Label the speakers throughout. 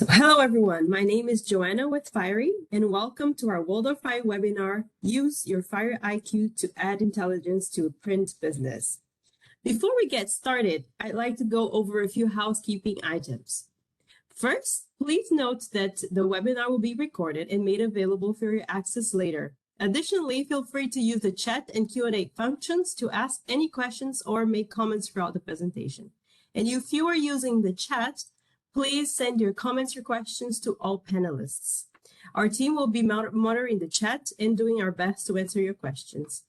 Speaker 1: So hello everyone, my name is Joanna with Fiery and welcome to our World of Fire webinar, Use Your Fire IQ to Add Intelligence to a Print Business. Before we get started, I'd like to go over a few housekeeping items. First, please note that the webinar will be recorded and made available for your access later. Additionally, feel free to use the chat and Q&A functions to ask any questions or make comments throughout the presentation. And if you are using the chat, please send your comments or questions to all panelists. Our team will be monitoring the chat and doing our best to answer your questions.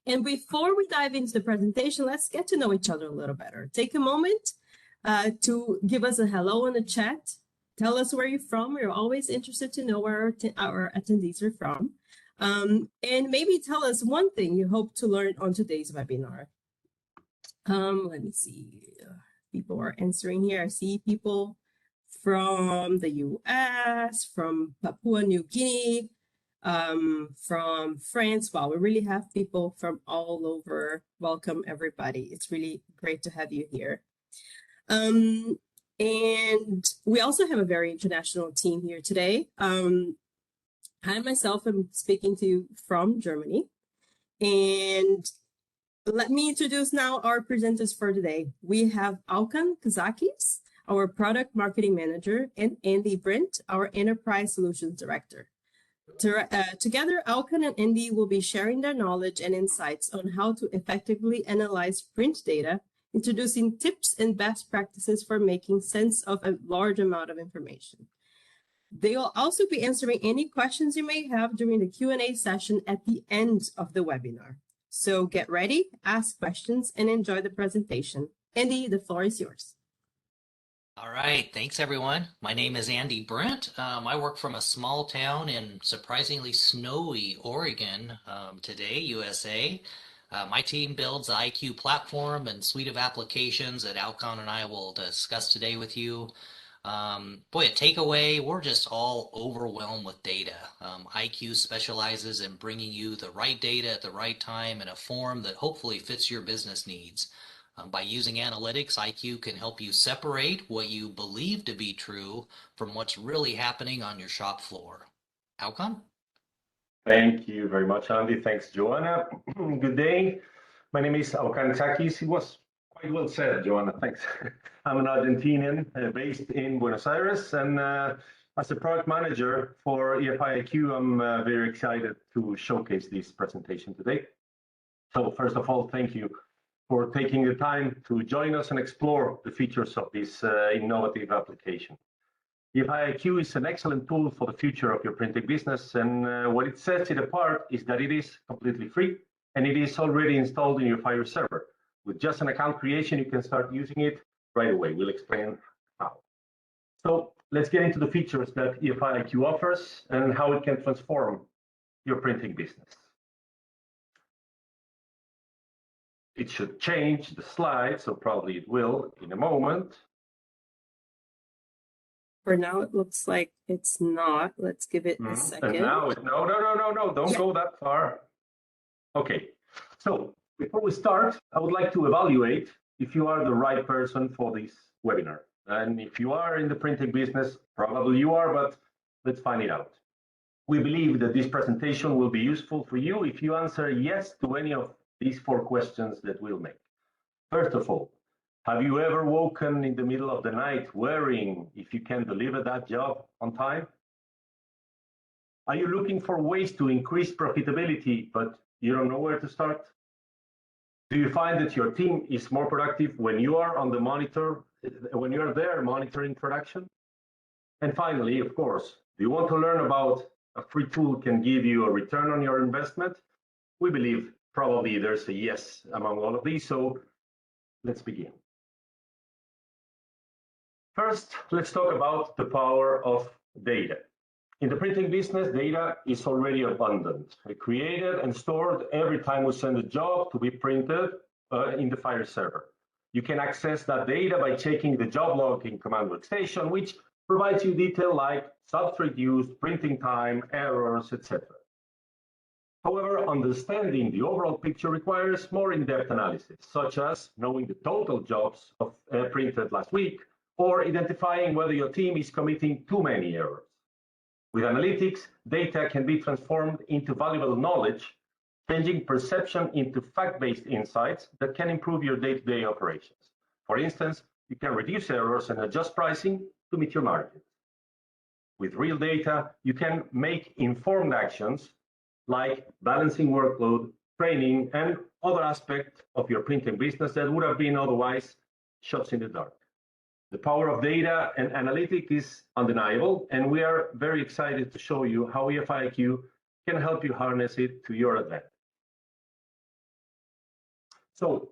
Speaker 1: And before we dive into the presentation, let's get to know each other a little better. Take a moment to give us a hello in the chat. Tell us where you're from. We're always interested to know where our attendees are from. And maybe tell us one thing you hope to learn on today's webinar. Let me see. People are answering here. I see people from the US, from Papua New Guinea, from France. Wow, we really have people from all over. Welcome, everybody. It's really great to have you here. And we also have a very international team here today. I myself am speaking to you from Germany. And let me introduce now our presenters for today. We have Alkan Kazakis, our Product Marketing Manager, and Andy Brent, our Enterprise Solutions Director. Together, Alkan and Andy will be sharing their knowledge and insights on how to effectively analyze print data, introducing tips and best practices for making sense of a large amount of information. They will also be answering any questions you may have during the Q&A session at the end of the webinar. So get ready, ask questions, and enjoy the presentation. Andy, the floor is yours.
Speaker 2: All right, thanks everyone. My name is Andy Brent. I work from a small town in surprisingly snowy Oregon today, USA. My team builds the IQ platform and suite of applications that Alkan and I will discuss today with you. Boy, a takeaway, we're just all overwhelmed with data. IQ specializes in bringing you the right data at the right time in a form that hopefully fits your business needs. By using analytics, IQ can help you separate what you believe to be true from what's really happening on your shop floor. Alkan?
Speaker 3: Thank you very much, Andy. Thanks, Joanna. Good day. My name is Alkan Kazakis. It was quite well said, Joanna. Thanks. I'm an Argentinian based in Buenos Aires, and as a product manager for EFI IQ, I'm very excited to showcase this presentation today. So first of all, thank you for taking the time to join us and explore the features of this innovative application. EFI IQ is an excellent tool for the future of your printing business, and what it sets it apart is that it is completely free, and it is already installed in your Fire server. With just an account creation, you can start using it right away. We'll explain how. So let's get into the features that EFI IQ offers and how it can transform your printing business. It should change the slide, so probably it will in a moment.
Speaker 1: For now, it looks like it's not. Let's give it a second.
Speaker 3: And now, no, don't go that far. Okay, so before we start, I would like to evaluate if you are the right person for this webinar. And if you are in the printing business, probably you are, but let's find it out. We believe that this presentation will be useful for you if you answer yes to any of these 4 questions that we'll make. First of all, have you ever woken in the middle of the night worrying if you can deliver that job on time? Are you looking for ways to increase profitability, but you don't know where to start? Do you find that your team is more productive when you are on the monitor, when you're there monitoring production? And finally, of course, do you want to learn about a free tool can give you a return on your investment? We believe probably there's a yes among all of these, so let's begin. First, let's talk about the power of data. In the printing business, data is already abundant, created and stored every time we send a job to be printed in the Fire server. You can access that data by checking the job log in Command Workstation, which provides you detail like substrate used, printing time, errors, etc. However, understanding the overall picture requires more in-depth analysis, such as knowing the total jobs printed last week, or identifying whether your team is committing too many errors. With analytics, data can be transformed into valuable knowledge, changing perception into fact-based insights that can improve your day-to-day operations. For instance, you can reduce errors and adjust pricing to meet your margins. With real data, you can make informed actions like balancing workload, training, and other aspects of your printing business that would have been otherwise shots in the dark. The power of data and analytics is undeniable, and we are very excited to show you how EFI IQ can help you harness it to your advantage. So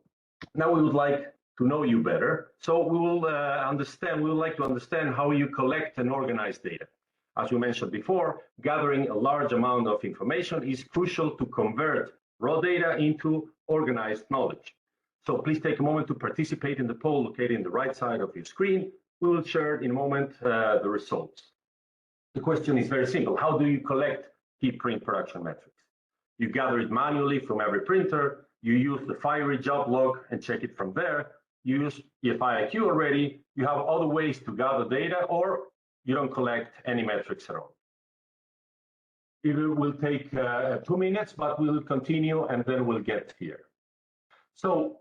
Speaker 3: now we would like to know you better. So we would like to understand how you collect and organize data. As we mentioned before, gathering a large amount of information is crucial to convert raw data into organized knowledge. So please take a moment to participate in the poll located in the right side of your screen. We will share in a moment the results. The question is very simple. How do you collect key print production metrics? You gather it manually from every printer. You use the Fiery job log and check it from there. You use EFI IQ already. You have other ways to gather data, or you don't collect any metrics at all. It will take 2 minutes, but we'll continue and then we'll get here. So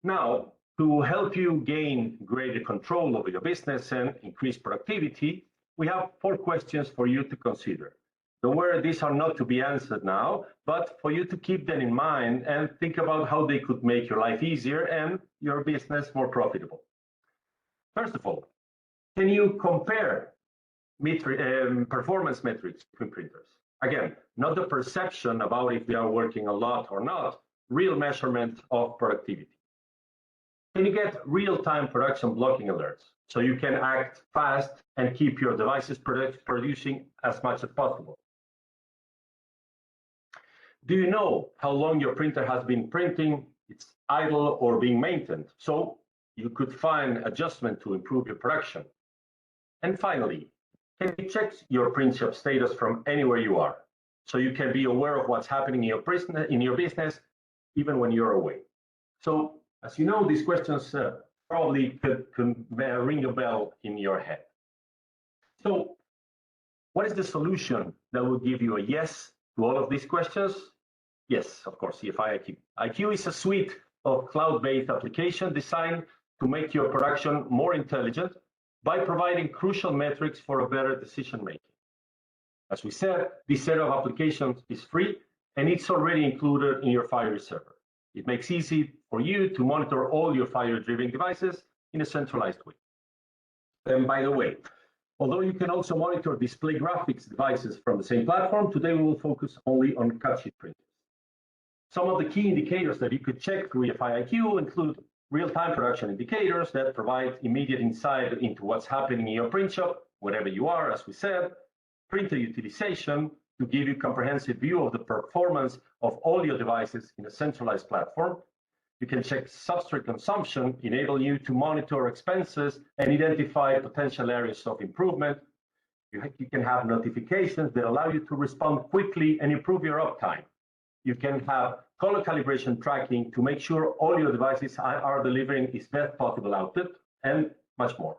Speaker 3: now, to help you gain greater control over your business and increase productivity, we have 4 questions for you to consider. Don't worry, these are not to be answered now, but for you to keep them in mind and think about how they could make your life easier and your business more profitable. First of all, can you compare performance metrics between printers? Again, not the perception about if they are working a lot or not, real measurement of productivity. Can you get real-time production blocking alerts so you can act fast and keep your devices producing as much as possible? Do you know how long your printer has been printing, it's idle or being maintained? So you could find adjustment to improve your production. And finally, can you check your print shop status from anywhere you are so you can be aware of what's happening in your business even when you're away? So as you know, these questions probably could ring a bell in your head. So what is the solution that will give you a yes to all of these questions? Yes, of course, EFI IQ. IQ is a suite of cloud-based applications designed to make your production more intelligent by providing crucial metrics for a better decision-making. As we said, this set of applications is free and it's already included in your Fiery server. It makes it easy for you to monitor all your Fiery-driven devices in a centralized way. And by the way, although you can also monitor display graphics devices from the same platform, today we will focus only on cut sheet printers. Some of the key indicators that you could check through EFI IQ include real-time production indicators that provide immediate insight into what's happening in your print shop, wherever you are, as we said, printer utilization to give you a comprehensive view of the performance of all your devices in a centralized platform. You can check substrate consumption, enable you to monitor expenses and identify potential areas of improvement. You can have notifications that allow you to respond quickly and improve your uptime. You can have color calibration tracking to make sure all your devices are delivering its best possible output, and much more.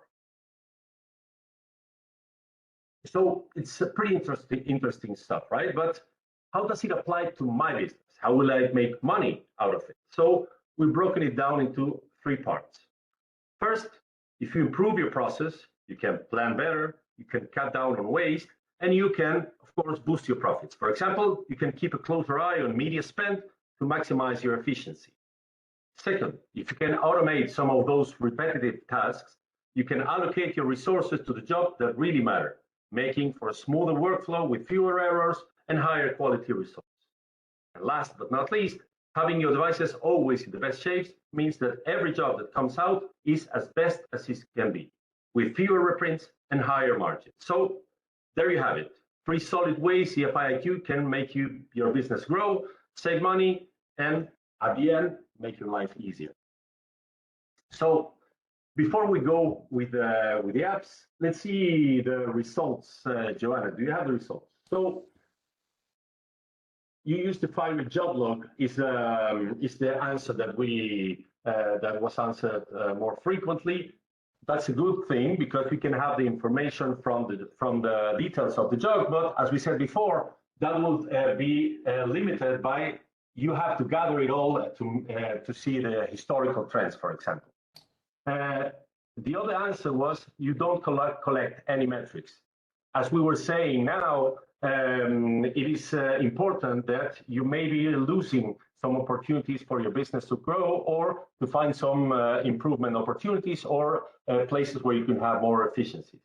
Speaker 3: So it's a pretty interesting stuff, right? But how does it apply to my business? How will I make money out of it? So we've broken it down into 3 parts. First, if you improve your process, you can plan better, you can cut down on waste, and you can, of course, boost your profits. For example, you can keep a closer eye on media spend to maximize your efficiency. Second, if you can automate some of those repetitive tasks, you can allocate your resources to the jobs that really matter, making for a smoother workflow with fewer errors and higher quality results. And last but not least, having your devices always in the best shapes means that every job that comes out is as best as it can be, with fewer reprints and higher margins. So there you have it. 3 solid ways EFI IQ can make your business grow, save money, and at the end, make your life easier. So before we go with the apps, let's see the results. Joanna, do you have the results? So you use the Fiery job log is the answer that was answered more frequently. that's a good thing because we can have the information from the details of the job. But as we said before, that will be limited by you have to gather it all to see the historical trends, for example. The other answer was you don't collect any metrics. As we were saying now, it is important that you may be losing some opportunities for your business to grow or to find some improvement opportunities or places where you can have more efficiency.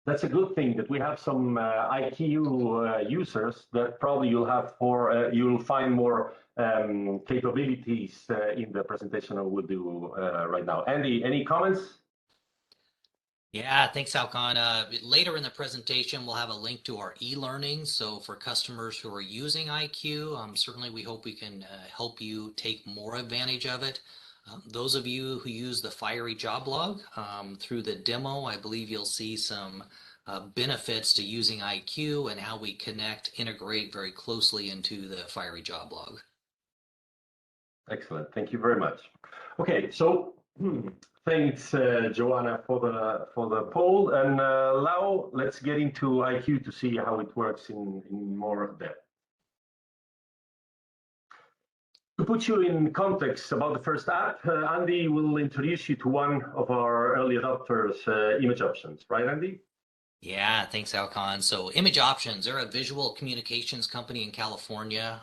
Speaker 3: That's a good thing that we have some IQ users that probably you'll find more capabilities in the presentation I will do right now. Andy, any comments?
Speaker 2: Yeah, thanks, Alcon. Later in the presentation, we'll have a link to our e-learning. So for customers who are using IQ, certainly we hope we can help you take more advantage of it. Those of you who use the Fiery job log through the demo, I believe you'll see some benefits to using IQ and how we integrate very closely into the Fiery job log.
Speaker 3: Excellent. Thank you very much. Okay, so thanks, Joanna, for the poll. And now let's get into IQ to see how it works in more depth. To put you in context about the first app, Andy will introduce you to one of our early adopters, Image Options. Right, Andy?
Speaker 2: Yeah, thanks, Alcon. So Image Options, they're a visual communications company in California.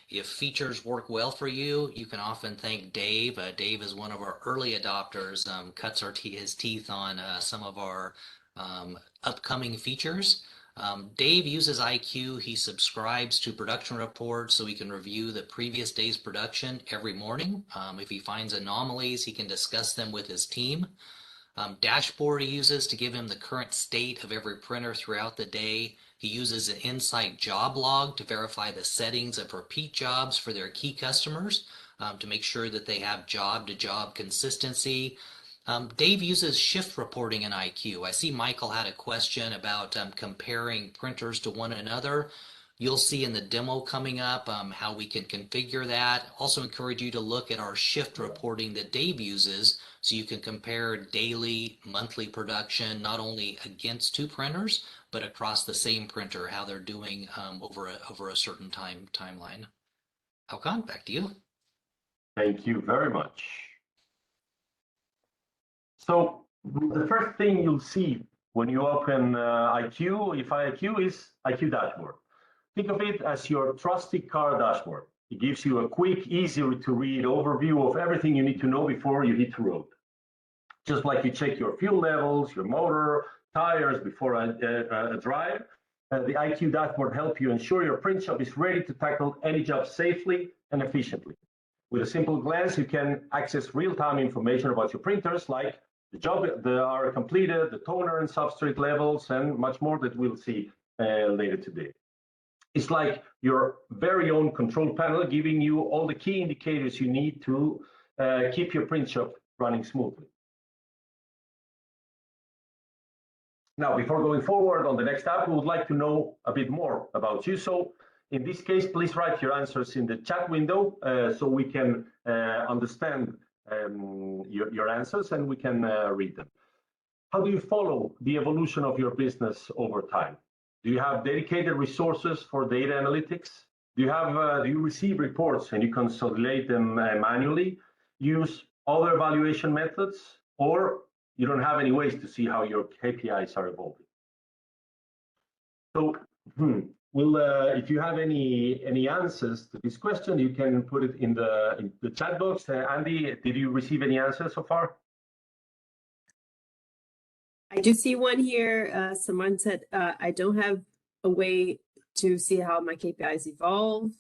Speaker 2: If features work well for you, you can often thank Dave. Dave is one of our early adopters, cuts his teeth on some of our upcoming features. Dave uses IQ. He subscribes to production reports so he can review the previous day's production every morning. If he finds anomalies, he can discuss them with his team. Dashboard he uses to give him the current state of every printer throughout the day. He uses an Insight job log to verify the settings of repeat jobs for their key customers to make sure that they have job-to-job consistency. Dave uses shift reporting in IQ. I see Michael had a question about comparing printers to one another. You'll see in the demo coming up how we can configure that. Also encourage you to look at our shift reporting that Dave uses so you can compare daily, monthly production, not only against two printers, but across the same printer, how they're doing over a certain timeline. Alcon, back to you.
Speaker 3: Thank you very much. So the first thing you'll see when you open IQ, EFI IQ, is IQ Dashboard. Think of it as your trusted car dashboard. It gives you a quick, easy to read overview of everything you need to know before you hit the road. Just like you check your fuel levels, your motor, tires before a drive, the IQ dashboard helps you ensure your print shop is ready to tackle any job safely and efficiently. With a simple glance, you can access real-time information about your printers, like the job that are completed, the toner and substrate levels, and much more that we'll see later today. It's like your very own control panel giving you all the key indicators you need to keep your print shop running smoothly. Now, before going forward on the next step, we would like to know a bit more about you. So in this case, please write your answers in the chat window so we can understand your answers and we can read them. How do you follow the evolution of your business over time? Do you have dedicated resources for data analytics? Do you receive reports and you consolidate them manually? Use other evaluation methods, or you don't have any ways to see how your KPIs are evolving? So, if you have any answers to this question, you can put it in the chat box. Andy, did you receive any answers so far?
Speaker 1: I do see one here. Someone said, I don't have a way to see how my KPIs evolve.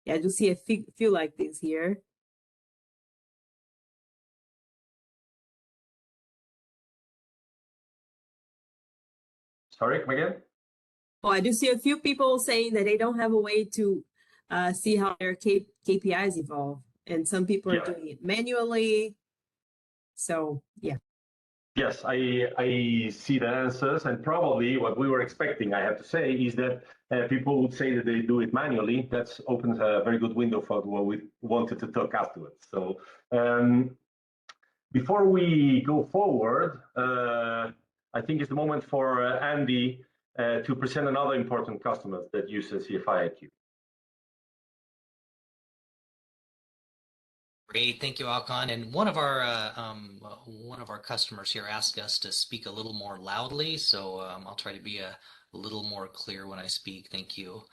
Speaker 1: Yeah, I do see a few like these here.
Speaker 3: Sorry, come again?
Speaker 1: Oh, I do see a few people saying that they don't have a way to see how their KPIs evolve. And some people are doing it manually. So, yeah.
Speaker 3: Yes, I see the answers, and probably what we were expecting, I have to say, is that people would say that they do it manually. That opens a very good window for what we wanted to talk afterwards. So Before we go forward, I think it's the moment for Andy to present another important customer that uses EFI IQ.
Speaker 2: Great, thank you, Alcon. And one of our customers here asked us to speak a little more loudly, so I'll try to be a little more clear when I speak. Thank you.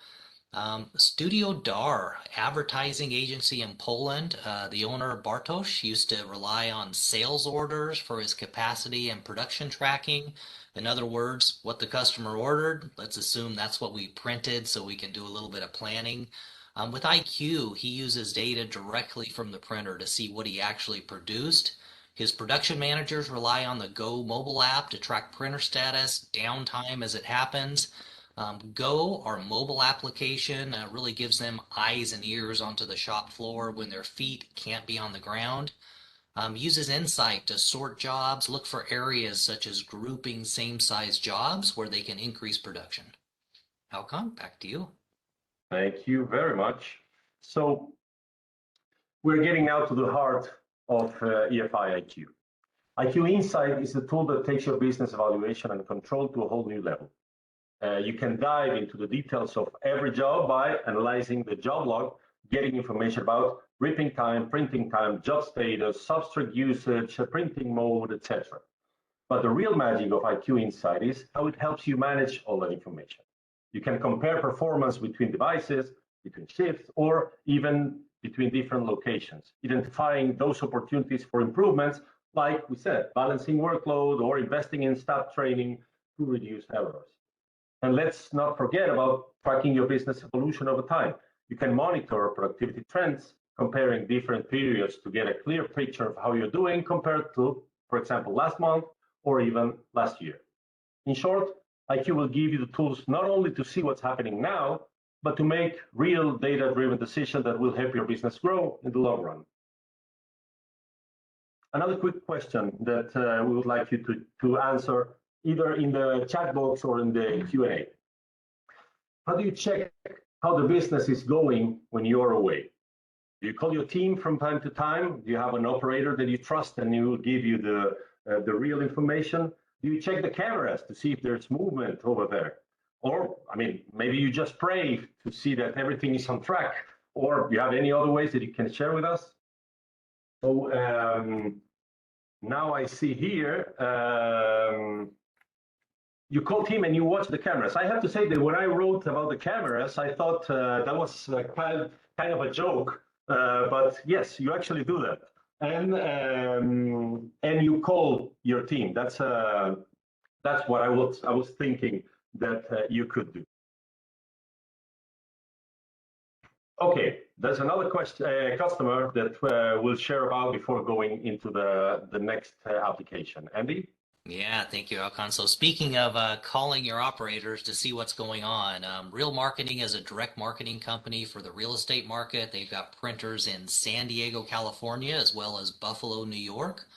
Speaker 2: Studio Dar, advertising agency in Poland. The owner, Bartosz, used to rely on sales orders for his capacity and production tracking. In other words, what the customer ordered, let's assume that's what we printed so we can do a little bit of planning. With IQ, he uses data directly from the printer to see what he actually produced. His production managers rely on the Go mobile app to track printer status, downtime as it happens. Go, our mobile application, really gives them eyes and ears onto the shop floor when their feet can't be on the ground. Uses Insight to sort jobs, look for areas such as grouping same-size jobs where they can increase production. Alcon, back to you.
Speaker 3: Thank you very much. So we're getting now to the heart of EFI IQ. IQ Insight is a tool that takes your business evaluation and control to a whole new level. You can dive into the details of every job by analyzing the job log, getting information about ripping time, printing time, job status, substrate usage, printing mode, etc. But the real magic of IQ Insight is how it helps you manage all that information. You can compare performance between devices, between shifts, or even between different locations, identifying those opportunities for improvements, like we said, balancing workload or investing in staff training to reduce errors. And let's not forget about tracking your business evolution over time. You can monitor productivity trends, comparing different periods to get a clear picture of how you're doing compared to, for example, last month or even last year. In short, IQ will give you the tools not only to see what's happening now, but to make real data-driven decisions that will help your business grow in the long run. Another quick question that we would like you to answer either in the chat box or in the Q&A. How do you check how the business is going when you're away? Do you call your team from time to time? Do you have an operator that you trust and he will give you the real information? Do you check the cameras to see if there's movement over there? Or, I mean, maybe you just pray to see that everything is on track. Or do you have any other ways that you can share with us? So now I see here, you call team and you watch the cameras. I have to say that when I wrote about the cameras, I thought that was kind of a joke. But yes, you actually do that. And you call your team. That's what I was thinking that you could do. Okay, there's another customer that we'll share about before going into the next application. Andy?
Speaker 2: Yeah, thank you, Alcon. So speaking of calling your operators to see what's going on, Real Marketing is a direct marketing company for the real estate market. They've got printers in San Diego, California, as well as Buffalo, New York.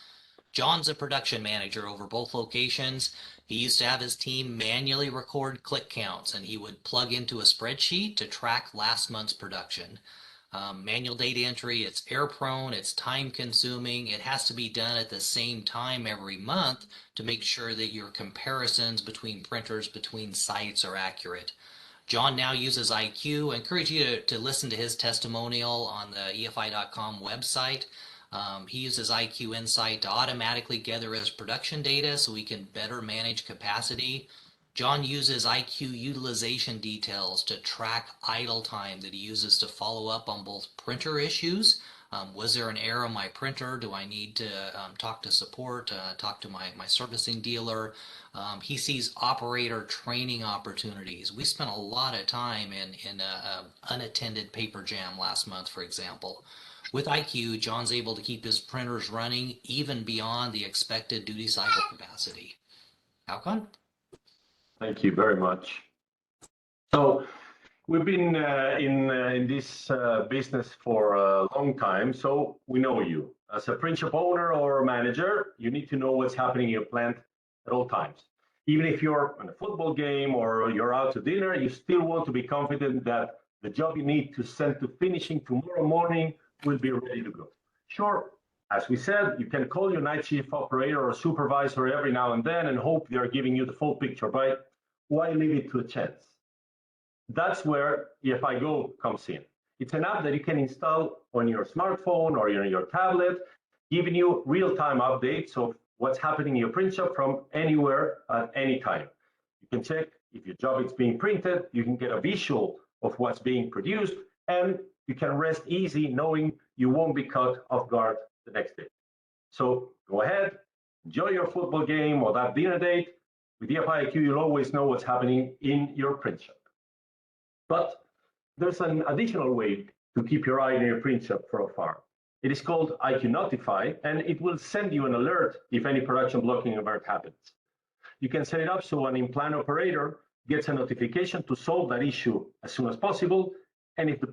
Speaker 2: John's a production manager over both locations. He used to have his team manually record click counts, and he would plug into a spreadsheet to track last month's production. Manual data entry, it's error prone, it's time consuming, it has to be done at the same time every month to make sure that your comparisons between printers, between sites are accurate. John now uses IQ. I encourage you to listen to his testimonial on the EFI.com website. He uses IQ Insight to automatically gather his production data so he can better manage capacity. John uses IQ utilization details to track idle time that he uses to follow up on both printer issues. Was there an error on my printer? Do I need to talk to support, talk to my servicing dealer? He sees operator training opportunities. We spent a lot of time in unattended paper jam last month, for example. With IQ, John's able to keep his printers running even beyond the expected duty cycle capacity. Alcon?
Speaker 3: Thank you very much. So we've been in this business for a long time, so we know you. As a print shop owner or manager, you need to know what's happening in your plant at all times. Even if you're on a football game or you're out to dinner, you still want to be confident that the job you need to send to finishing tomorrow morning will be ready to go. Sure, As we said, you can call your night shift operator or supervisor every now and then and hope they're giving you the full picture, but why leave it to a chance? That's where EFI Go comes in. It's an app that you can install on your smartphone or on your tablet, giving you real-time updates of what's happening in your print shop from anywhere at any time. You can check if your job is being printed, you can get a visual of what's being produced, and you can rest easy knowing you won't be caught off guard the next day. So go ahead, enjoy your football game or that dinner date. With EFI IQ, you'll always know what's happening in your print shop. But there's an additional way to keep your eye on your print shop from afar. It is called IQ Notify, and it will send you an alert if any production blocking event happens. You can set it up so an in-plant operator gets a notification to solve that issue as soon as possible, and if the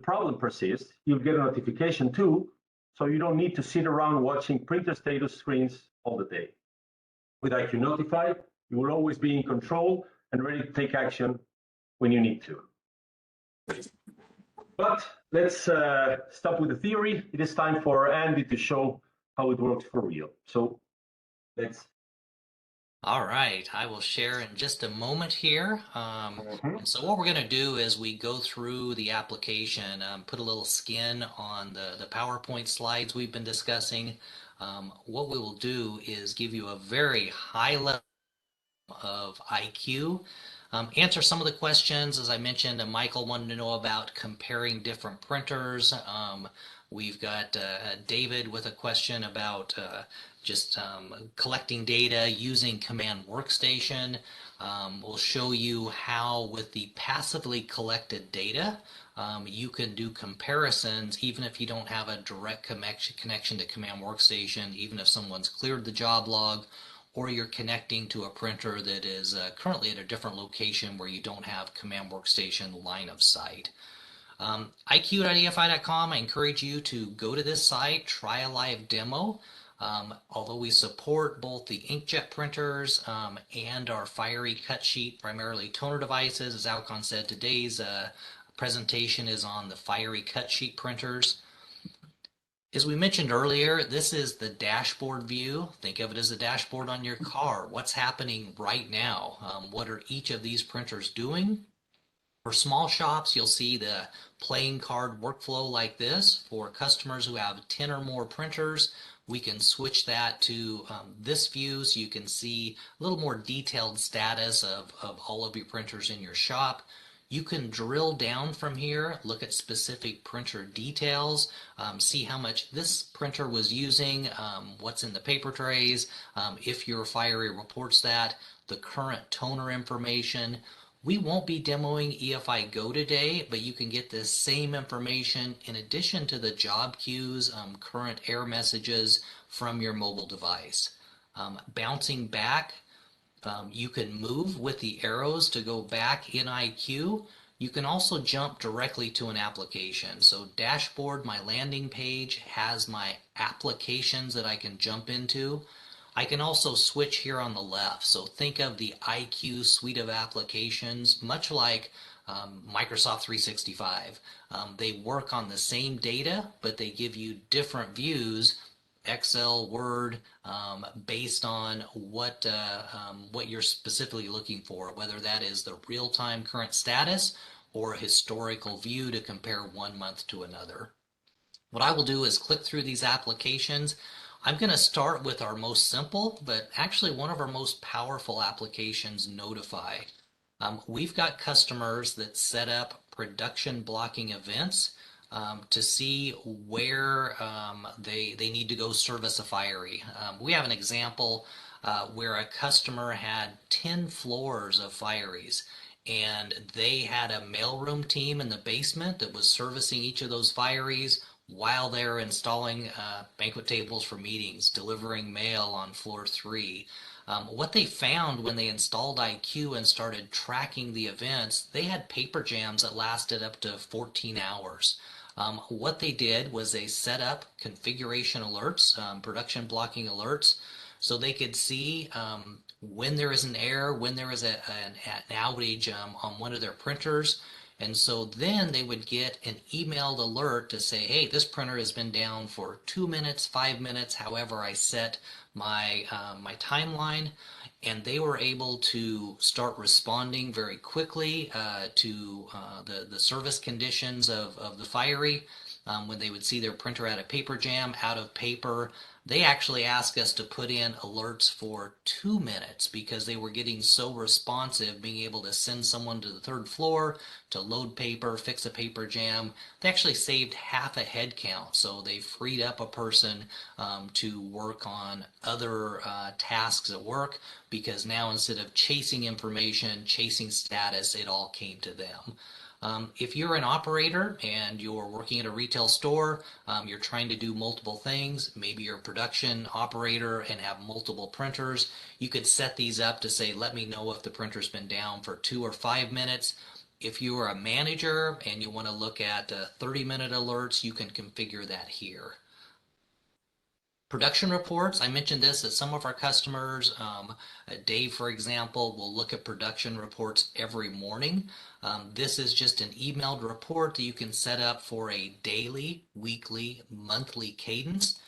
Speaker 3: problem persists, you'll get a notification too, so you don't need to sit around watching printer status screens all the day. With IQ Notify, you will always be in control and ready to take action when you need to. But let's stop with the theory. It is time for Andy to show how it works for real. So let's.
Speaker 2: All right, I will share in just a moment here. And so what we're going to do is we go through the application, put a little skin on the PowerPoint slides we've been discussing. What we will do is give you a very high level of IQ. Answer some of the questions. As I mentioned, Michael wanted to know about comparing different printers. We've got David with a question about just collecting data using Command Workstation. We'll show you how with the passively collected data, you can do comparisons even if you don't have a direct connection to Command Workstation, even if someone's cleared the job log, or you're connecting to a printer that is currently at a different location where you don't have Command Workstation line of sight. IQ.efi.com, I encourage you to go to this site, try a live demo. Although we support both the inkjet printers and our fiery cut sheet, primarily toner devices, as Alcon said, today's presentation is on the fiery cut sheet printers. As we mentioned earlier, this is the dashboard view. Think of it as a dashboard on your car. What's happening right now? What are each of these printers doing? For small shops, you'll see the playing card workflow like this. For customers who have 10 or more printers, we can switch that to this view so you can see a little more detailed status of all of your printers in your shop. You can drill down from here, look at specific printer details, see how much this printer was using, what's in the paper trays, if your fiery reports that, the current toner information. We won't be demoing EFI Go today, but you can get this same information in addition to the job queues, current error messages from your mobile device. Bouncing back, you can move with the arrows to go back in IQ. You can also jump directly to an application. So dashboard, my landing page, has my applications that I can jump into. I can also switch here on the left. So think of the IQ suite of applications, much like Microsoft 365. They work on the same data, but they give you different views, Excel, Word, based on what you're specifically looking for, whether that is the real-time current status or a historical view to compare one month to another. What I will do is click through these applications. I'm going to start with our most simple, but actually one of our most powerful applications, Notify. We've got customers that set up production blocking events to see where they need to go service a fiery. We have an example where a customer had 10 floors of fieries, and they had a mailroom team in the basement that was servicing each of those fieries while they're installing banquet tables for meetings, delivering mail on floor 3. What they found when they installed IQ and started tracking the events, they had paper jams that lasted up to 14 hours. What they did was they set up configuration alerts, production blocking alerts, so they could see when there is an error, when there is an outage on one of their printers. And so then they would get an emailed alert to say, hey, this printer has been down for 2 minutes, 5 minutes, however I set my timeline. And they were able to start responding very quickly to the service conditions of the Fiery. When they would see their printer at a paper jam, out of paper, they actually asked us to put in alerts for 2 minutes because they were getting so responsive, being able to send someone to the third floor to load paper, fix a paper jam. They actually saved half a head count, so they freed up a person to work on other tasks at work because now instead of chasing information, chasing status, it all came to them. If you're an operator and you're working at a retail store, you're trying to do multiple things, maybe you're a production operator and have multiple printers, you could set these up to say, let me know if the printer's been down for 2 or 5 minutes. If you are a manager and you want to look at 30-minute alerts, you can configure that here. Production reports, I mentioned this that some of our customers, Dave for example, will look at production reports every morning. This is just an emailed report that you can set up for a daily, weekly, monthly cadence.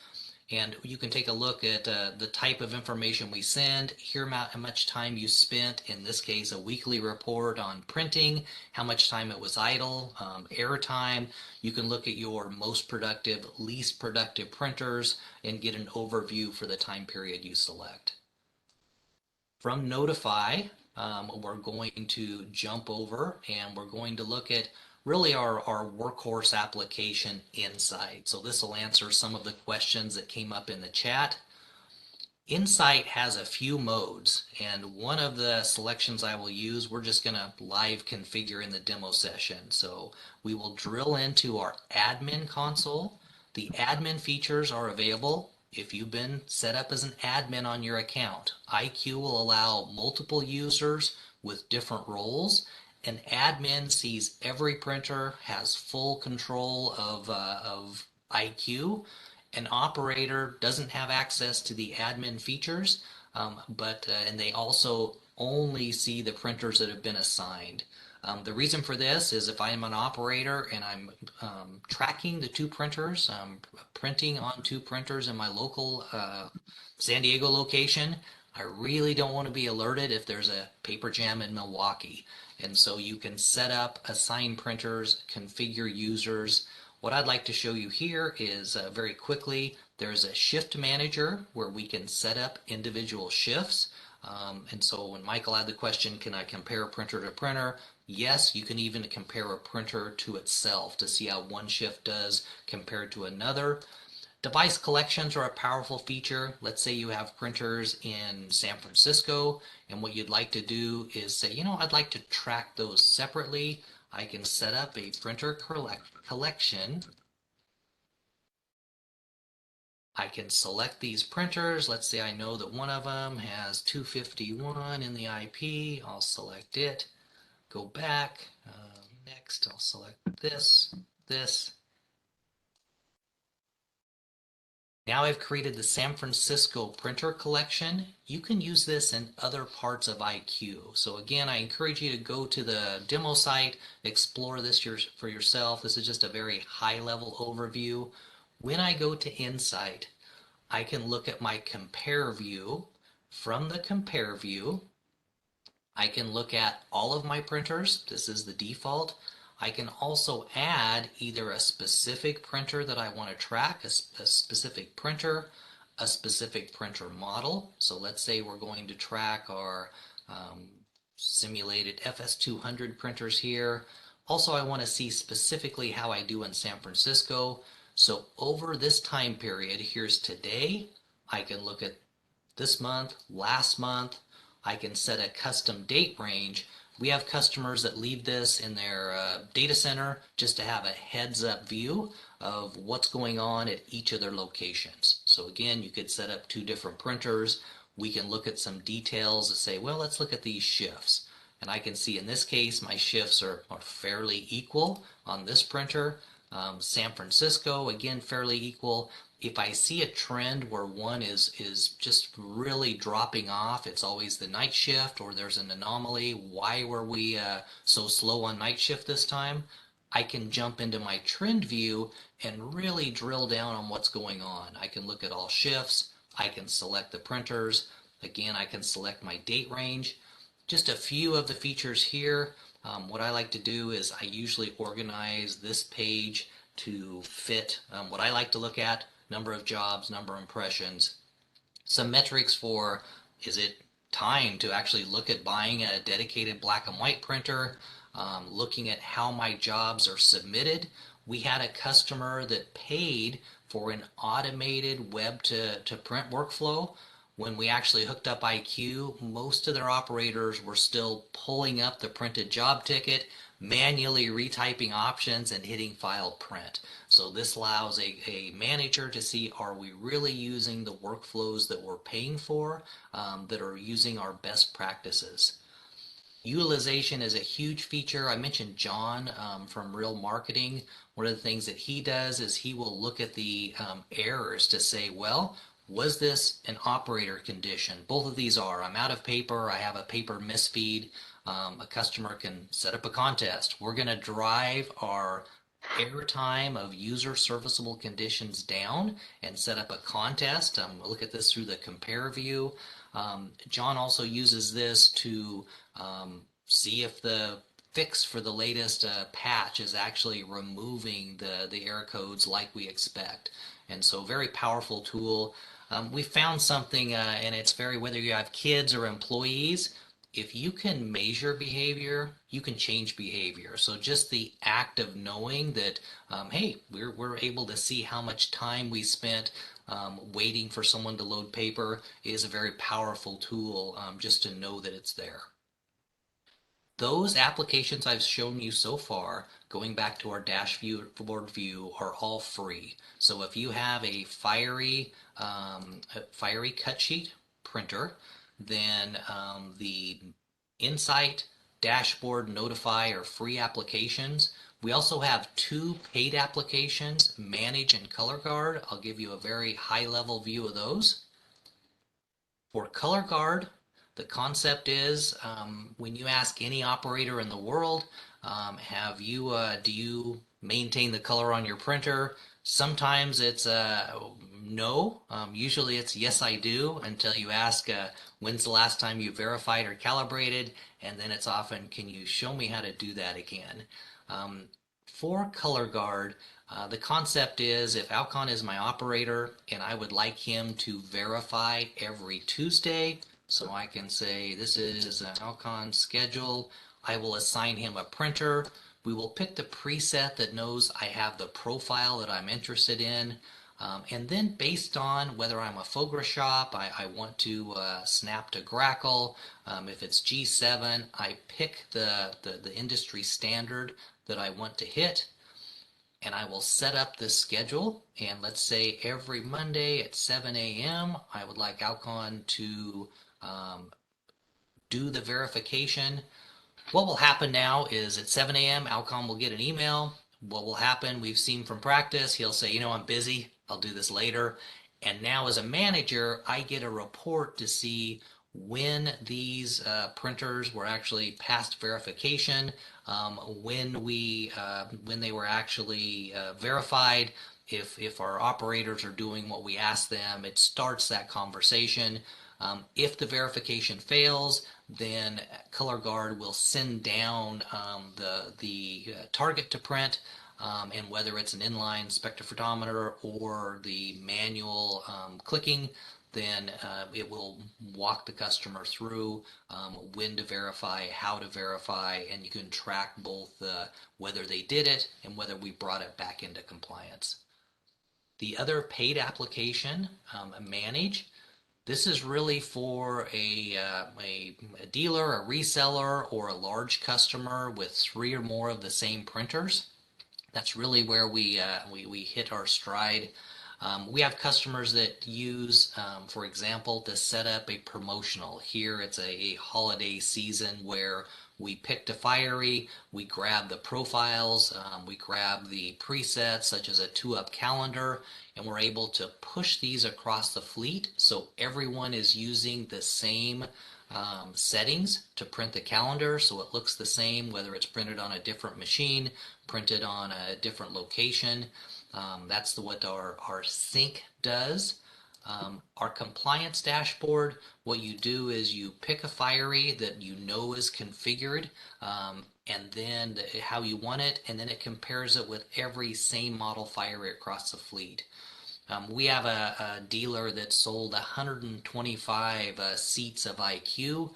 Speaker 2: And you can take a look at the type of information we send, hear how much time you spent, in this case a weekly report on printing, how much time it was idle, air time. You can look at your most productive, least productive printers and get an overview for the time period you select. From Notify, we're going to jump over and we're going to look at really our workhorse application Insight. So this will answer some of the questions that came up in the chat. Insight has a few modes, and one of the selections I will use, we're just going to live configure in the demo session. So we will drill into our admin console. The admin features are available if you've been set up as an admin on your account. IQ will allow multiple users with different roles. An admin sees every printer, has full control of IQ. An operator doesn't have access to the admin features, and they also only see the printers that have been assigned. The reason for this is if I am an operator and I'm tracking the two printers, printing on two printers in my local San Diego location, I really don't want to be alerted if there's a paper jam in Milwaukee. And so you can set up, assign printers, configure users. What I'd like to show you here is very quickly, there's a shift manager where we can set up individual shifts. And so when Michael had the question, can I compare printer to printer? Yes, you can even compare a printer to itself to see how one shift does compared to another. Device collections are a powerful feature. Let's say you have printers in San Francisco, and what you'd like to do is say, I'd like to track those separately. I can set up a printer collection. I can select these printers. Let's say I know that one of them has 251 in the IP. I'll select it. Go back. Next, I'll select this. Now I've created the San Francisco printer collection. You can use this in other parts of IQ. So again, I encourage you to go to the demo site, explore this for yourself. This is just a very high-level overview. When I go to Insight, I can look at my compare view. From the compare view, I can look at all of my printers. This is the default. I can also add either a specific printer that I want to track, a specific printer, a specific printer model. So let's say we're going to track our simulated FS200 printers here. Also, I want to see specifically how I do in San Francisco. So over this time period, here's today. I can look at this month, last month. I can set a custom date range. We have customers that leave this in their data center just to have a heads up view of what's going on at each of their locations. So again, you could set up two different printers. We can look at some details and say, well, let's look at these shifts. And I can see in this case, my shifts are fairly equal on this printer. San Francisco, again, fairly equal. If I see a trend where one is just really dropping off, it's always the night shift, or there's an anomaly. Why were we so slow on night shift this time? I can jump into my trend view and really drill down on what's going on. I can look at all shifts. I can select the printers. Again, I can select my date range. Just a few of the features here. What I like to do is I usually organize this page to fit what I like to look at: number of jobs, number of impressions, some metrics for, is it time to actually look at buying a dedicated black and white printer, looking at how my jobs are submitted. We had a customer that paid for an automated web to print workflow. When we actually hooked up IQ, most of their operators were still pulling up the printed job ticket, manually retyping options and hitting file print. So this allows a manager to see, are we really using the workflows that we're paying for, that are using our best practices. Utilization is a huge feature. I mentioned John from Real Marketing. One of the things that he does is he will look at the errors to say, well, was this an operator condition? Both of these are. I'm out of paper. I have a paper misfeed. A customer can set up a contest. We're going to drive our airtime of user serviceable conditions down and set up a contest. We'll look at this through the compare view. John also uses this to see if the fix for the latest patch is actually removing the error codes like we expect. And so very powerful tool. We found something, and it's very, whether you have kids or employees, if you can measure behavior, you can change behavior. So just the act of knowing that, hey, we're able to see how much time we spent waiting for someone to load paper is a very powerful tool, just to know that it's there. Those applications I've shown you so far, going back to our dashboard view, are all free. So if you have a Fiery cut sheet printer, then the Insight, Dashboard, Notify are free applications. We also have two paid applications, Manage and Color Guard. I'll give you a very high-level view of those. For Color Guard, the concept is when you ask any operator in the world, do you maintain the color on your printer? Sometimes it's no. Usually it's yes, I do, until you ask when's the last time you verified or calibrated, and then it's often, can you show me how to do that again? For Color Guard, the concept is if Alcon is my operator and I would like him to verify every Tuesday, so I can say this is an Alcon schedule, I will assign him a printer. We will pick the preset that knows I have the profile that I'm interested in. And then based on whether I'm a Fogra shop, I want to snap to Grackle. If it's G7, I pick the industry standard that I want to hit, and I will set up this schedule. And let's say every Monday at 7 a.m. I would like Alcon to do the verification. What will happen now is at 7 a.m. Alcon will get an email. What will happen, we've seen from practice, he'll say, I'm busy, I'll do this later. And now as a manager, I get a report to see when these printers were actually past verification, when they were actually verified, if our operators are doing what we ask them. It starts that conversation. If the verification fails, then Color Guard will send down the target to print, and whether it's an inline spectrophotometer or the manual clicking, then it will walk the customer through when to verify, how to verify, and you can track both whether they did it and whether we brought it back into compliance. The other paid application, Manage, this is really for a dealer, a reseller, or a large customer with 3 or more of the same printers. That's really where we hit our stride. We have customers that use, for example, to set up a promotional. Here it's a holiday season where we picked a Fiery, we grabbed the profiles, we grabbed the presets such as a 2-up calendar, and we're able to push these across the fleet so everyone is using the same settings to print the calendar, so it looks the same whether it's printed on a different machine, printed on a different location. That's what our sync does. Our compliance dashboard, what you do is you pick a Fiery that you know is configured, and then how you want it, and then it compares it with every same model Fiery across the fleet. We have a dealer that sold 125 seats of IQ,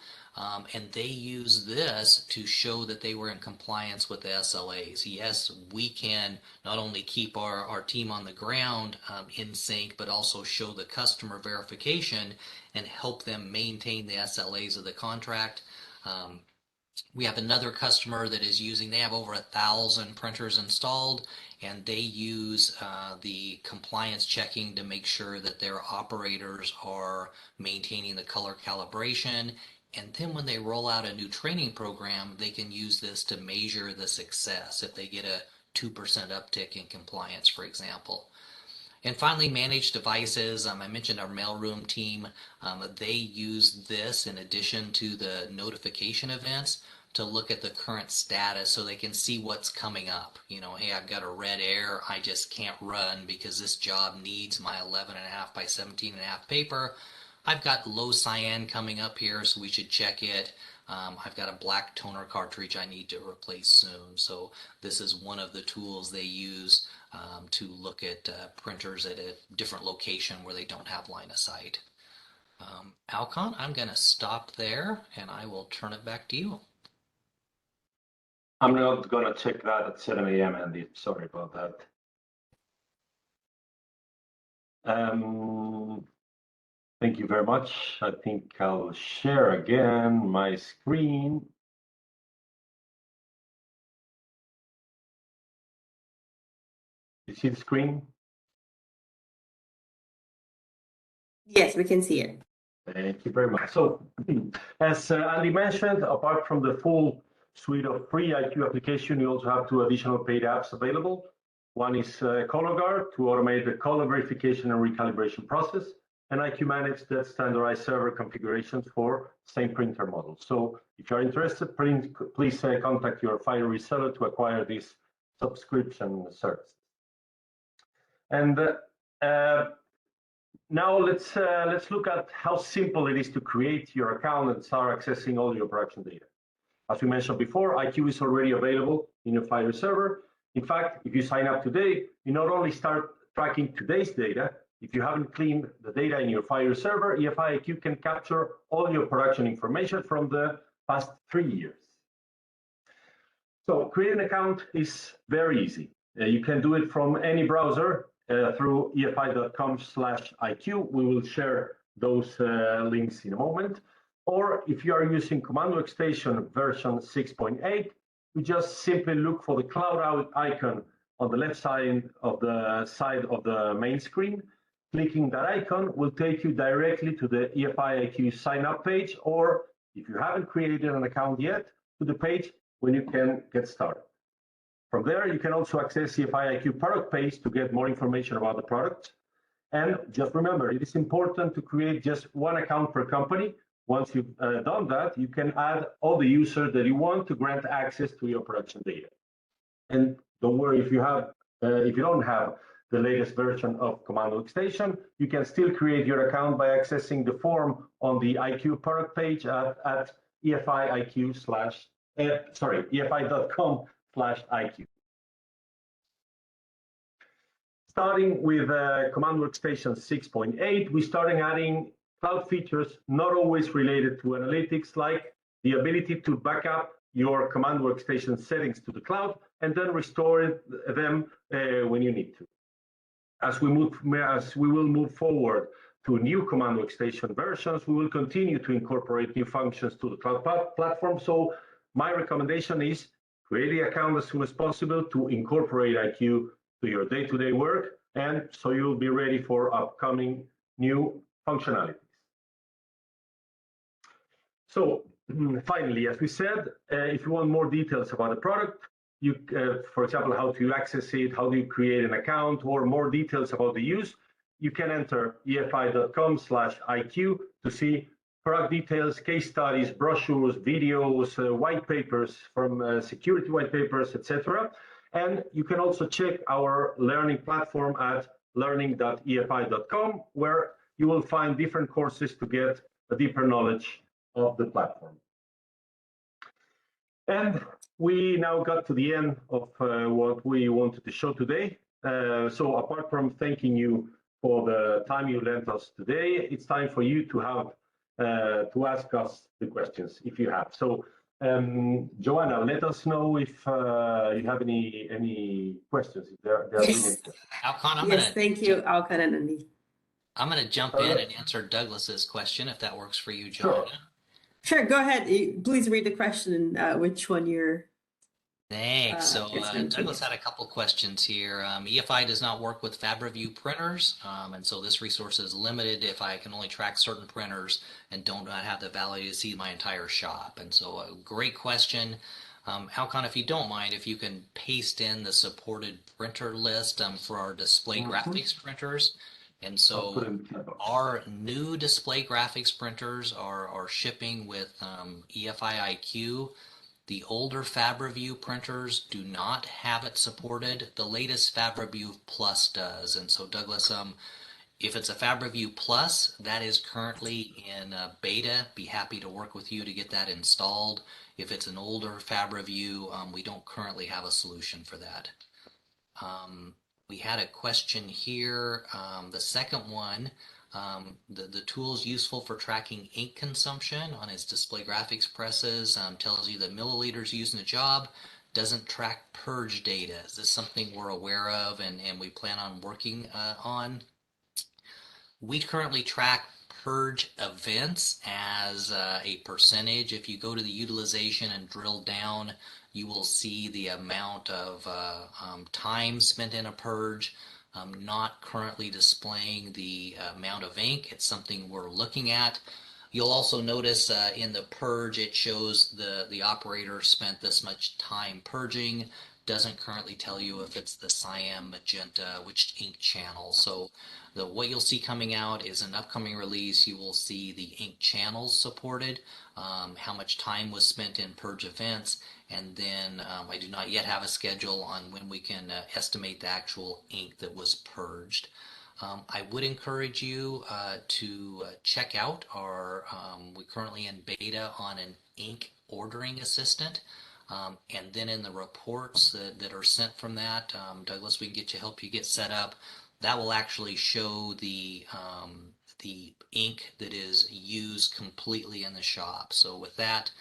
Speaker 2: and they use this to show that they were in compliance with the SLAs. Yes, we can not only keep our team on the ground in sync, but also show the customer verification and help them maintain the SLAs of the contract. We have another customer that is using, they have over 1,000 printers installed, and they use the compliance checking to make sure that their operators are maintaining the color calibration. And then when they roll out a new training program, they can use this to measure the success if they get a 2% uptick in compliance, for example. And finally, managed devices. I mentioned our mailroom team. They use this in addition to the notification events to look at the current status so they can see what's coming up. You know, hey, I've got a red air. I just can't run because this job needs my 11.5 by 17.5 paper. I've got low cyan coming up here, so we should check it. I've got a black toner cartridge I need to replace soon. So this is one of the tools they use to look at printers at a different location where they don't have line of sight. Alcon, I'm going to stop there and I will turn it back to you.
Speaker 3: I'm not going to check that at 7 a.m., Andy. Sorry about that. Thank you very much. I think I'll share again my screen. You see the screen?
Speaker 1: Yes, we can see it.
Speaker 3: Thank you very much. So, as Andy mentioned, apart from the full suite of free IQ application, you also have 2 additional paid apps available. One is Color Guard to automate the color verification and recalibration process, and IQ Manage that standardized server configurations for same printer models. So if you're interested, please contact your Fiery reseller to acquire this subscription service. And now let's look at how simple it is to create your account and start accessing all your production data. As we mentioned before, IQ is already available in your Fiery server. In fact, if you sign up today, you not only start tracking today's data, if you haven't cleaned the data in your Fiery server, EFI IQ can capture all your production information from the past 3 years. So creating an account is very easy. You can do it from any browser through efi.com/IQ. We will share those links in a moment. Or if you are using Command Workstation version 6.8, you just simply look for the cloud out icon on the left side of the main screen. Clicking that icon will take you directly to the EFI IQ sign up page, or if you haven't created an account yet, to the page when you can get started. From there, you can also access EFI IQ product page to get more information about the product. And just remember, it is important to create just one account per company. Once you've done that, you can add all the users that you want to grant access to your production data. And don't worry if you don't have the latest version of Command Workstation, you can still create your account by accessing the form on the IQ product page at EFI.com/IQ. Starting with Command Workstation 6.8, we started adding cloud features not always related to analytics, like the ability to back up your Command Workstation settings to the cloud and then restore them when you need to. As we will move forward to new Command Workstation versions, we will continue to incorporate new functions to the cloud platform. So my recommendation is create the account as soon as possible to incorporate IQ to your day-to-day work, and so you'll be ready for upcoming new functionalities. So finally, as we said, if you want more details about the product, you, for example, how to access it, how do you create an account, or more details about the use, you can enter efi.com/IQ to see product details, case studies, brochures, videos, white papers from security white papers, etc. And you can also check our learning platform at learning.efi.com, where you will find different courses to get a deeper knowledge of the platform. And we now got to the end of what we wanted to show today. So apart from thanking you for the time you lent us today, it's time for you to have to ask us the questions if you have. So Joanna, let us know if you have any questions. If there
Speaker 1: Yes.
Speaker 2: Alcon,
Speaker 1: Yes, thank you, Alkan and Andy.
Speaker 2: I'm going to jump in and answer Douglas's question if that works for you,
Speaker 3: Sure.
Speaker 2: Joanna.
Speaker 1: Sure, go ahead. Please read the question and which one you're
Speaker 2: Thanks. So
Speaker 1: answering to.
Speaker 2: Douglas had a couple questions here. EFI does not work with FabReview printers, and so this resource is limited if I can only track certain printers and don't have the ability to see my entire shop. And so a great question. Alcon, if you don't mind, if you can paste in the supported printer list for our display graphics printers. And so our new display graphics printers are shipping with EFI IQ. The older FabReview printers do not have it supported. The latest FabReview Plus does. And so Douglas, if it's a FabReview Plus, that is currently in beta. Be happy to work with you to get that installed. If it's an older FabReview, we don't currently have a solution for that. We had a question here. The second one, the tool is useful for tracking ink consumption on its display graphics presses. Tells you the milliliters used in a job. Doesn't track purge data. Is this something we're aware of and we plan on working on? We currently track purge events as a percentage. If you go to the utilization and drill down, you will see the amount of time spent in a purge. Not currently displaying the amount of ink. It's something we're looking at. You'll also notice in the purge it shows the operator spent this much time purging. Doesn't currently tell you if it's the cyan, magenta, which ink channel. So what you'll see coming out is an upcoming release. You will see the ink channels supported, how much time was spent in purge events, and then I do not yet have a schedule on when we can estimate the actual ink that was purged. I would encourage you to check out we're currently in beta on an ink ordering assistant. And then in the reports that are sent from that, Douglas, we can help you get set up. That will actually show the ink that is used completely in the shop. So with that,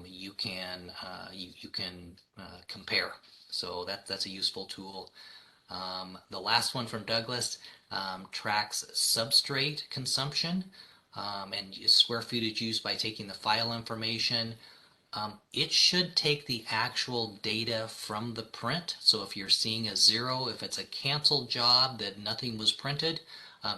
Speaker 2: you can compare. So that's a useful tool. The last one from Douglas tracks substrate consumption and square footage used by taking the file information. It should take the actual data from the print. So if you're seeing a 0, if it's a canceled job that nothing was printed,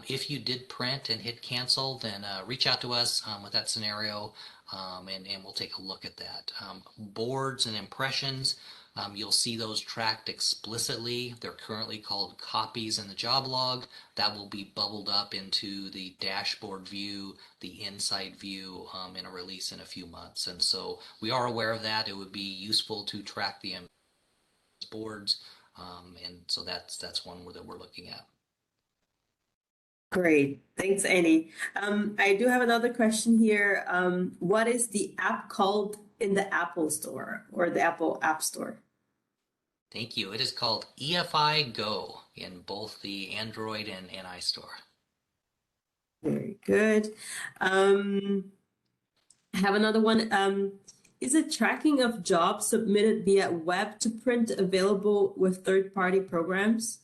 Speaker 2: if you did print and hit cancel, then reach out to us with that scenario and we'll take a look at that. Boards and impressions, you'll see those tracked explicitly. They're currently called copies in the job log. That will be bubbled up into the dashboard view, the inside view in a release in a few months. And so we are aware of that. It would be useful to track the boards. And so that's one that we're looking at.
Speaker 1: Great. Thanks, Annie. I do have another question here. What is the app called in the Apple Store or the Apple App Store?
Speaker 2: Thank you. It is called EFI Go in both the Android and iStore.
Speaker 1: Very good. I have another one. Is it tracking of jobs submitted via web to print available with third-party programs?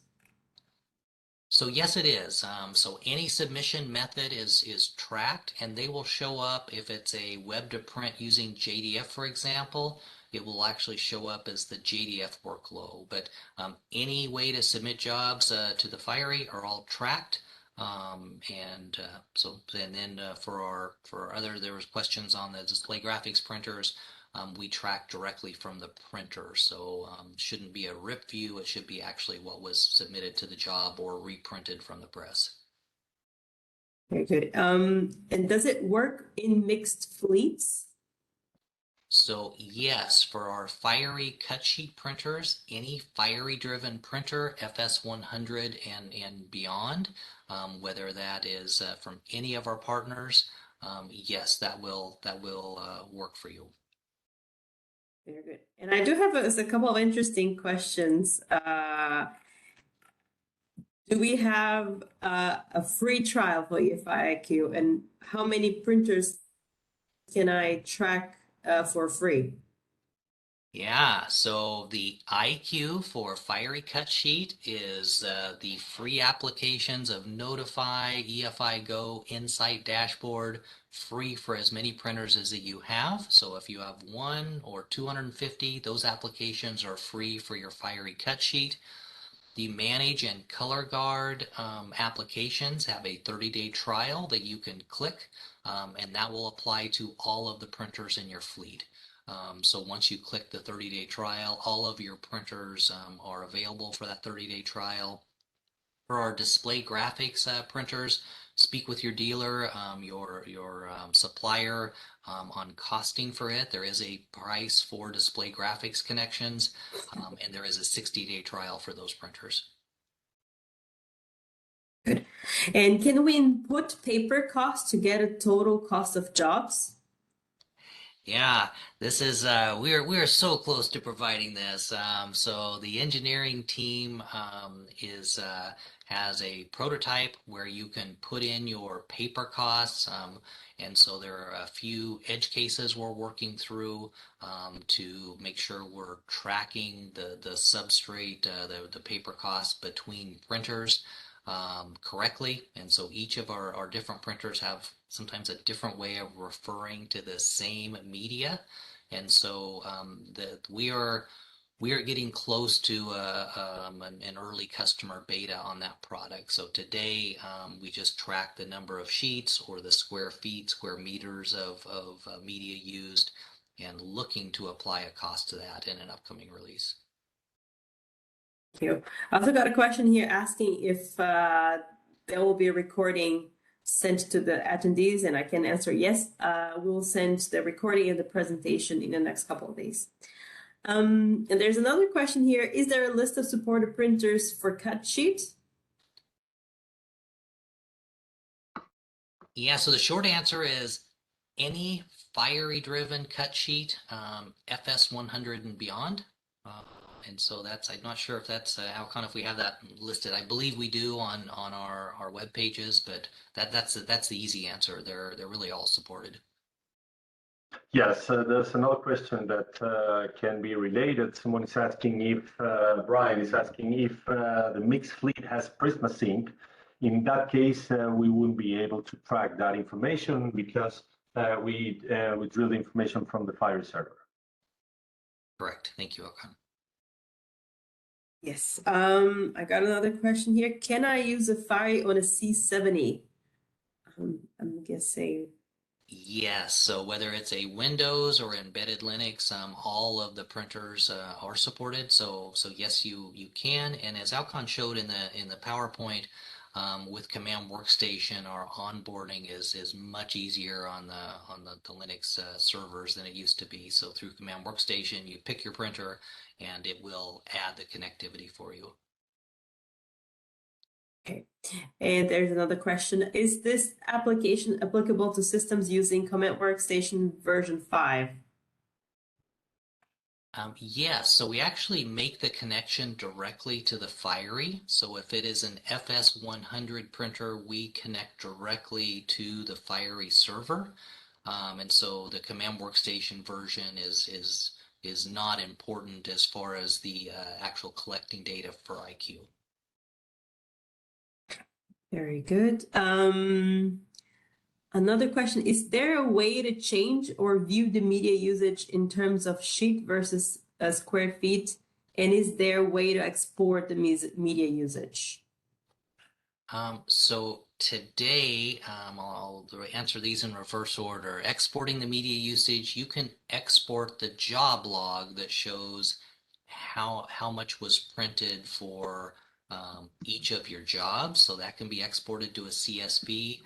Speaker 2: So yes, it is. So any submission method is tracked, and they will show up if it's a web to print using JDF, for example. It will actually show up as the JDF workload. But any way to submit jobs to the Fiery are all tracked. And then for other, there was questions on the display graphics printers. We track directly from the printer, so shouldn't be a rip view. It should be actually what was submitted to the job or reprinted from the press.
Speaker 1: Very good. And does it work in mixed fleets?
Speaker 2: So yes, for our Fiery cut sheet printers, any Fiery driven printer, FS 100 and beyond, whether that is from any of our partners, yes, that will work for you.
Speaker 1: Very good. And I do have a couple of interesting questions. Do we have a free trial for EFI IQ, and how many printers can I track for free?
Speaker 2: Yeah, so the IQ for Fiery Cut Sheet is the free applications of Notify, EFI Go, Insight Dashboard, free for as many printers as that you have. So if you have one or 250, those applications are free for your Fiery Cut Sheet. The Manage and Color Guard applications have a 30-day trial that you can click, and that will apply to all of the printers in your fleet. So once you click the 30-day trial, all of your printers are available for that 30-day trial. For our display graphics printers, speak with your dealer, your supplier on costing for it. There is a price for display graphics connections, and there is a 60-day trial for those printers.
Speaker 1: Good. And can we input paper costs to get a total cost of jobs?
Speaker 2: Yeah, this is we are so close to providing this. So the engineering team is has a prototype where you can put in your paper costs, and so there are a few edge cases we're working through to make sure we're tracking the substrate, the paper costs between printers correctly. And so each of our different printers have sometimes a different way of referring to the same media. And so we are getting close to an early customer beta on that product. So today we just track the number of sheets or the square feet, square meters of media used, and looking to apply a cost to that in an upcoming release.
Speaker 1: Thank you. I also got a question here asking if there will be a recording sent to the attendees, and I can answer yes. We'll send the recording and the presentation in the next couple of days. And there's another question here. Is there a list of supported printers for cut sheet?
Speaker 2: Yeah, so the short answer is any Fiery driven cut sheet, FS 100 and beyond. And so I'm not sure if that's Alcon, if we have that listed. I believe we do on our web pages, but that's the easy answer. They're really all supported.
Speaker 3: Yes, there's another question that can be related. Someone is asking if, Brian is asking if the mixed fleet has Prisma Sync. In that case, we wouldn't be able to track that information because we drill the information from the Fiery server.
Speaker 2: Correct. Thank you, Alcon.
Speaker 1: Yes. I got another question here. Can I use a Fiery on a C70? I'm guessing.
Speaker 2: Yes, so whether it's a Windows or embedded Linux, all of the printers are supported. So yes, you can. And as Alcon showed in the PowerPoint, with Command Workstation, our onboarding is much easier on the Linux servers than it used to be. So through Command Workstation, you pick your printer, and it will add the connectivity for you.
Speaker 1: Okay. And there's another question. Is this application applicable to systems using Command Workstation version 5?
Speaker 2: Yes, so we actually make the connection directly to the Fiery. So if it is an FS 100 printer, we connect directly to the Fiery server. And so the Command Workstation version is not important as far as the actual collecting data for IQ.
Speaker 1: Very good. Another question, is there a way to change or view the media usage in terms of sheet versus square feet? And is there a way to export the media usage?
Speaker 2: So today, I'll answer these in reverse order. Exporting the media usage, you can export the job log that shows how much was printed for each of your jobs. So that can be exported to a CSV.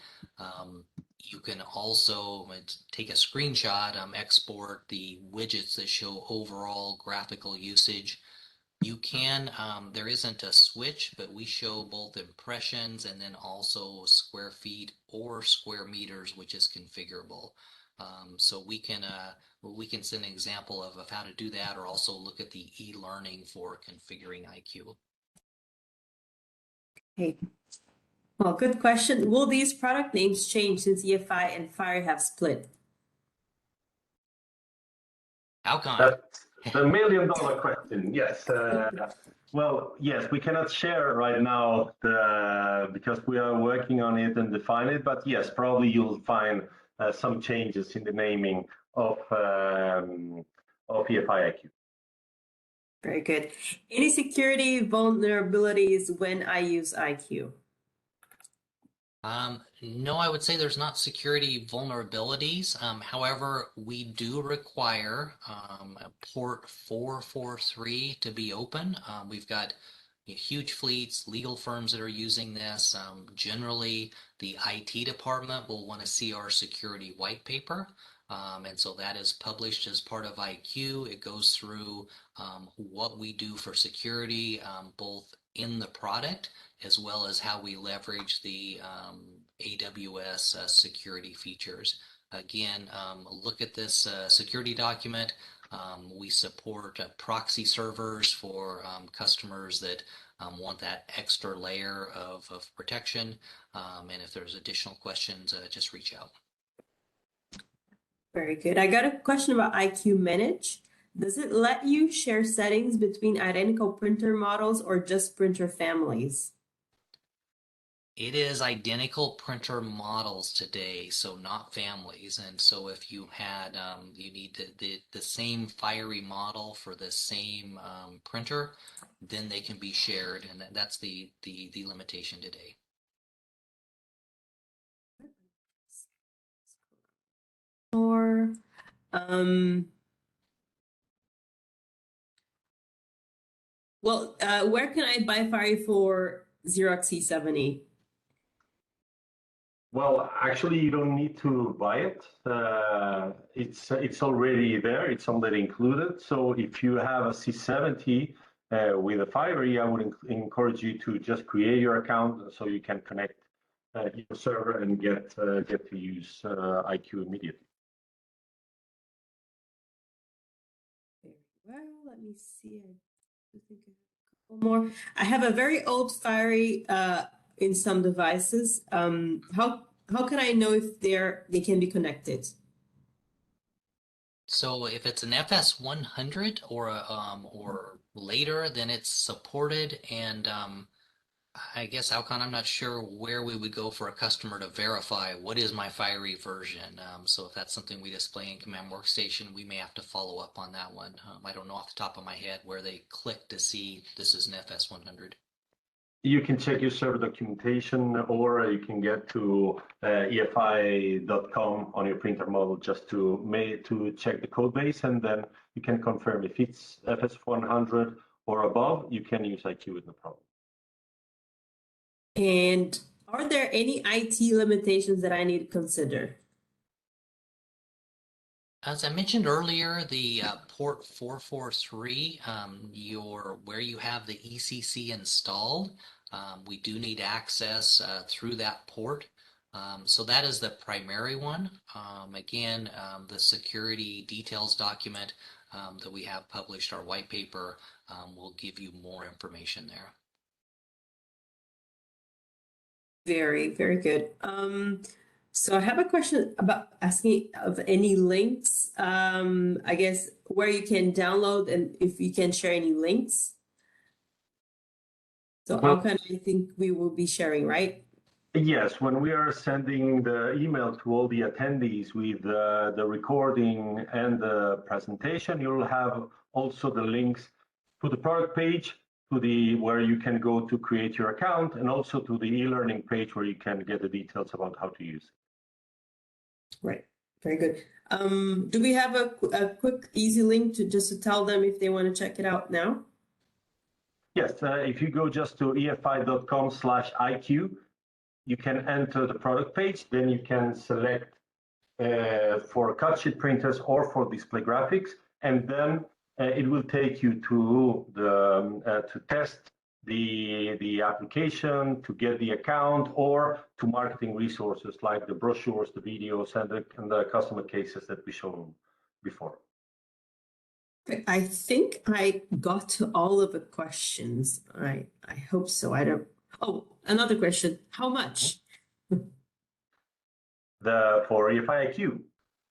Speaker 2: You can also take a screenshot, export the widgets that show overall graphical usage. You can, there isn't a switch, but we show both impressions and then also square feet or square meters, which is configurable. So we can send an example of how to do that, or also look at the e-learning for configuring IQ.
Speaker 1: Okay. Well, good question. Will these product names change since EFI and Fire have split?
Speaker 2: Alcon.
Speaker 3: That's the $1,000,000 question. Yes. Well, yes, we cannot share right now because we are working on it and define it. But yes, probably you'll find some changes in the naming of EFI IQ.
Speaker 1: Very good. Any security vulnerabilities when I use IQ?
Speaker 2: No, I would say there's not security vulnerabilities. However, we do require port 443 to be open. We've got huge fleets, legal firms that are using this. Generally, the IT department will want to see our security white paper. And so that is published as part of IQ. It goes through what we do for security, both in the product as well as how we leverage the AWS security features. Again, look at this security document. We support proxy servers for customers that want that extra layer of protection. And if there's additional questions, just reach out.
Speaker 1: Very good. I got a question about IQ Manage. Does it let you share settings between identical printer models or just printer families?
Speaker 2: It is identical printer models today, so not families. And so if you had, you need the same Fiery model for the same printer, then they can be shared, and that's the limitation today.
Speaker 1: Or where can I buy Fiery for Xerox C70?
Speaker 3: Well, actually, you don't need to buy it. It's already there. It's already included. So if you have a C70 with a Fiery, I would encourage you to just create your account so you can connect your server and get to use IQ immediately.
Speaker 1: Very well. Let me see. I think I have a couple more. I have a very old Fiery in some devices. How can I know if they can be connected?
Speaker 2: So if it's an FS100 or later, then it's supported. And I guess, Alcon, I'm not sure where we would go for a customer to verify what is my Fiery version. So if that's something we display in Command Workstation, we may have to follow up on that one. I don't know off the top of my head where they click to see this is an FS100.
Speaker 3: You can check your server documentation, or you can get to EFI.com on your printer model just to check the code base, and then you can confirm if it's FS100 or above. You can use IQ with no problem.
Speaker 1: And are there any IT limitations that I need to consider?
Speaker 2: As I mentioned earlier, the port 443, where you have the ECC installed, we do need access through that port. So that is the primary one. Again, the security details document that we have published, our white paper, will give you more information there.
Speaker 1: Very, very good. So I have a question about asking of any links, I guess, where you can download and if you can share any links. So Alcon, I think we will be sharing, right?
Speaker 3: Yes, when we are sending the email to all the attendees with the recording and the presentation, you'll have also the links to the product page to the where you can go to create your account, and also to the e-learning page where you can get the details about how to use it.
Speaker 1: Right. Very good. Do we have a quick, easy link to tell them if they want to check it out now?
Speaker 3: Yes, if you go just to efi.com/IQ, you can enter the product page. Then you can select for cut sheet printers or for display graphics, and then it will take you to the to test the application, to get the account, or to marketing resources like the brochures, the videos, and the customer cases that we showed before.
Speaker 1: I think I got to all of the questions. I hope so. I don't. Oh, another question. How much?
Speaker 3: For EFI IQ.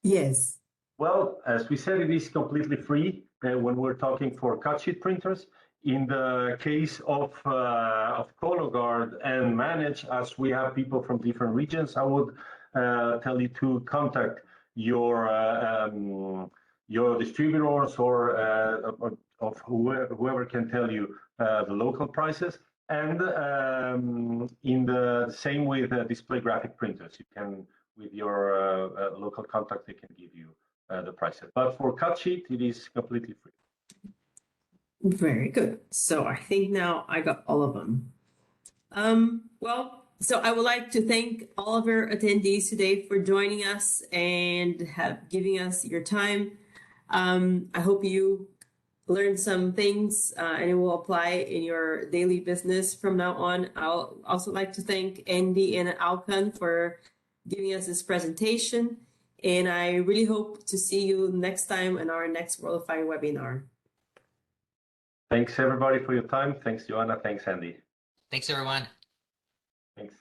Speaker 1: Yes.
Speaker 3: Well, as we said, it is completely free when we're talking for cut sheet printers. In the case of Cologuard and Manage, as we have people from different regions, I would tell you to contact your distributors or of whoever can tell you the local prices. And in the same with display graphic printers, you can with your local contact, they can give you the prices. But for cut sheet, it is completely free.
Speaker 1: Very good. So I think now I got all of them. Well, so I would like to thank all of our attendees today for joining us and giving us your time. I hope you learned some things and it will apply in your daily business from now on. I'll also like to thank Andy and Alkan for giving us this presentation. And I really hope to see you next time in our next World of Fire webinar.
Speaker 3: Thanks everybody for your time. Thanks, Joanna. Thanks, Andy.
Speaker 2: Thanks, everyone.
Speaker 3: Thanks.